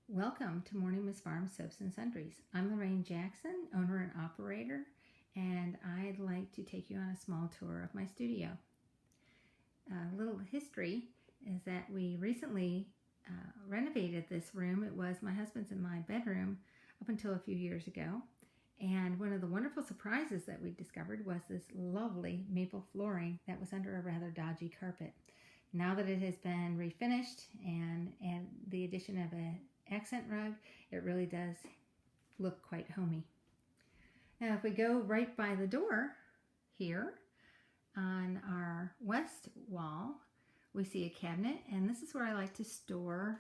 Welcome to Morning Miss Farm Soaps and Sundries. I'm Lorraine Jackson, owner and operator, and I'd like to take you on a small tour of my studio. A little history is that we recently renovated this room. It was my husband's and my bedroom up until a few years ago. And one of the wonderful surprises that we discovered was this lovely maple flooring that was under a rather dodgy carpet. Now that it has been refinished and the addition of an accent rug, it really does look quite homey. Now if we go right by the door here on our west wall, we see a cabinet, and this is where I like to store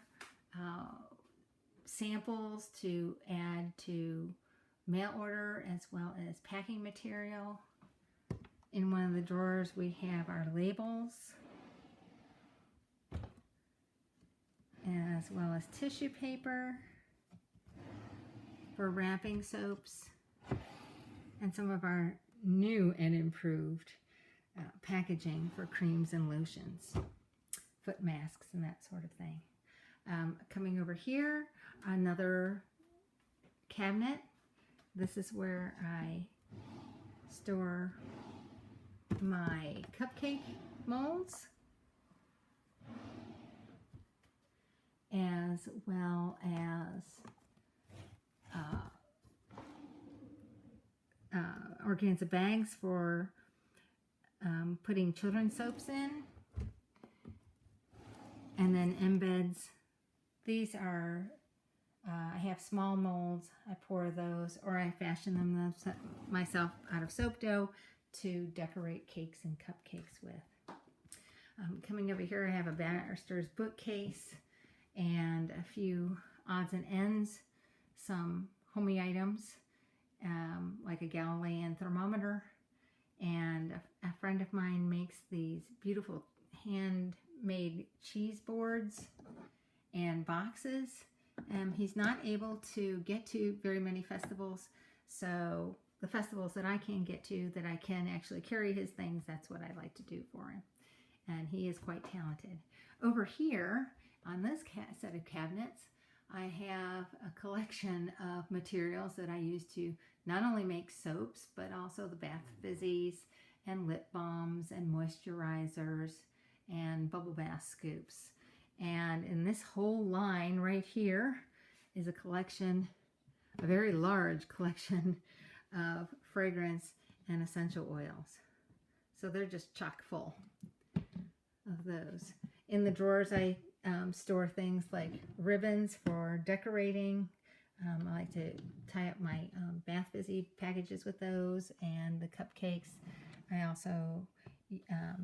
samples to add to mail order as well as packing material. In one of the drawers we have our labels, as well as tissue paper for wrapping soaps, and some of our new and improved packaging for creams and lotions, foot masks and that sort of thing. Coming over here, another cabinet. This is where I store my cupcake molds, as well as organza bags for putting children's soaps in, and then embeds. These are, I have small molds, I pour those, or I fashion them myself out of soap dough to decorate cakes and cupcakes with. Coming over here, I have a barrister's bookcase and a few odds and ends, some homey items like a Galilean thermometer, and a friend of mine makes these beautiful handmade cheese boards and boxes. He's not able to get to very many festivals, so the festivals that I can get to, that I can actually carry his things, that's what I like to do for him, and he is quite talented. Over here on this set of cabinets, I have a collection of materials that I use to not only make soaps, but also the bath fizzies and lip balms and moisturizers and bubble bath scoops. And in this whole line right here is a collection, a very large collection of fragrance and essential oils. So they're just chock full of those. In the drawers, I store things like ribbons for decorating. I like to tie up my bath fizzy packages with those, and the cupcakes. I also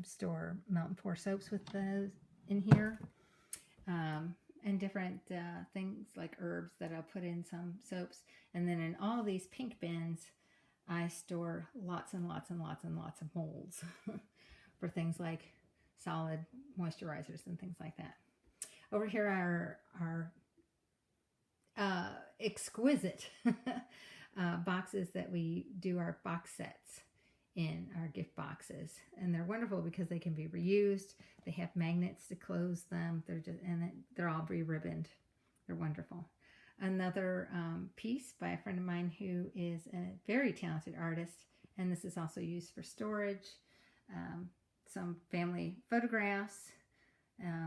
store melt and pour soaps with those in here, and different things like herbs that I'll put in some soaps. And then in all these pink bins, I store lots and lots and lots and lots of molds for things like solid moisturizers and things like that. Over here are exquisite boxes that we do our box sets in, our gift boxes, and they're wonderful because they can be reused. They have magnets to close them. They're all re-ribboned. They're wonderful. Another piece by a friend of mine who is a very talented artist, and this is also used for storage. Some family photographs,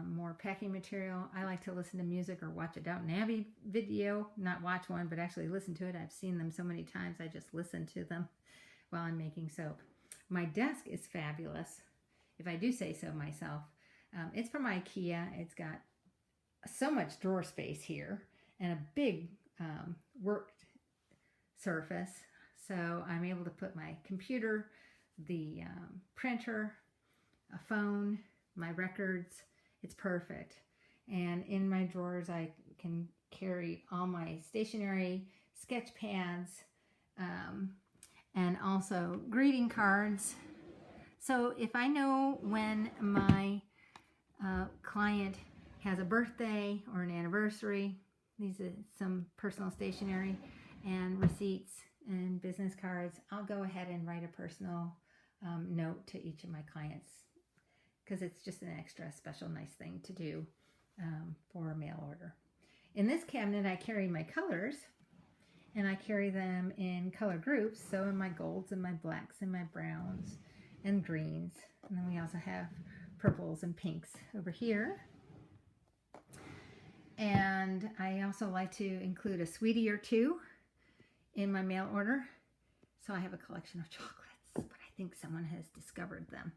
more packing material. I like to listen to music or watch a Downton Abbey video. Not watch one, but actually listen to it. I've seen them so many times, I just listen to them while I'm making soap. My desk is fabulous, if I do say so myself. It's from IKEA. It's got so much drawer space here and a big work surface. So I'm able to put my computer, the printer, a phone, my records. It's perfect. And in my drawers, I can carry all my stationery, sketch pads, and also greeting cards. So if I know when my client has a birthday or an anniversary, these are some personal stationery and receipts and business cards, I'll go ahead and write a personal note to each of my clients, because it's just an extra special nice thing to do for a mail order. In this cabinet, I carry my colors, and I carry them in color groups. So in my golds and my blacks and my browns and greens. And then we also have purples and pinks over here. And I also like to include a sweetie or two in my mail order. So I have a collection of chocolates, but I think someone has discovered them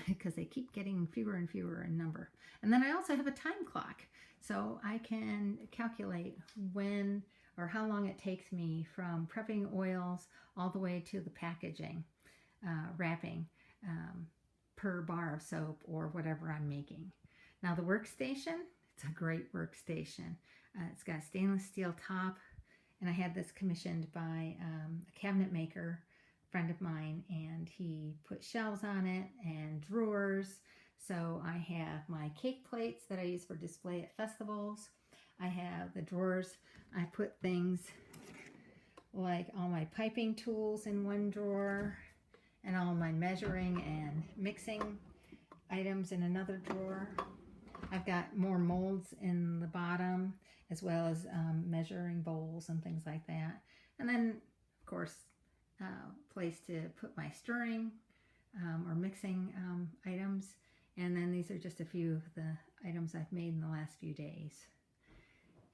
because they keep getting fewer and fewer in number. And then I also have a time clock, so I can calculate when or how long it takes me from prepping oils all the way to the packaging, wrapping per bar of soap or whatever I'm making. Now the workstation, it's a great workstation. It's got a stainless steel top, and I had this commissioned by a cabinet maker friend of mine, and he put shelves on it and drawers. So I have my cake plates that I use for display at festivals. I have the drawers. I put things like all my piping tools in one drawer and all my measuring and mixing items in another drawer. I've got more molds in the bottom, as well as measuring bowls and things like that. And then, of course, place to put my stirring or mixing items. And then these are just a few of the items I've made in the last few days.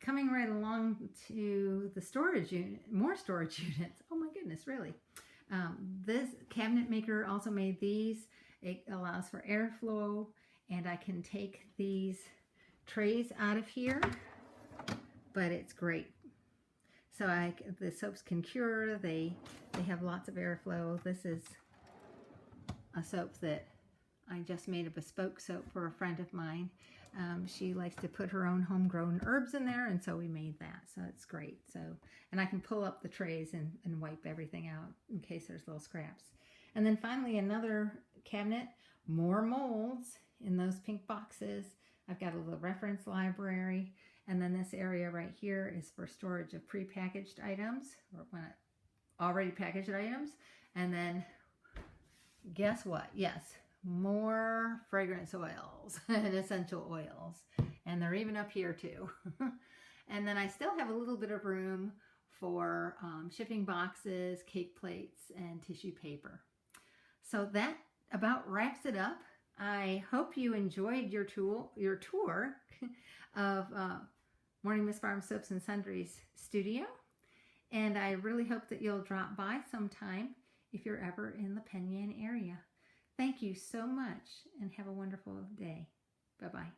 Coming right along to the storage unit, more storage units. Oh my goodness, really. This cabinet maker also made these. It allows for airflow, and I can take these trays out of here, but it's great. So the soaps can cure. They have lots of airflow. This is a soap that I just made a bespoke soap for a friend of mine. She likes to put her own homegrown herbs in there, and so we made that. So it's great. So, and I can pull up the trays and wipe everything out in case there's little scraps. And then finally, another cabinet, more molds in those pink boxes. I've got a little reference library. And then this area right here is for storage of prepackaged items, or already packaged items. And then guess what? Yes, more fragrance oils and essential oils. And they're even up here too. And then I still have a little bit of room for shipping boxes, cake plates, and tissue paper. So that about wraps it up. I hope you enjoyed your tour of Morning Mist Farm Soaps and Sundries studio. And I really hope that you'll drop by sometime if you're ever in the Penn Yan area. Thank you so much, and have a wonderful day. Bye-bye.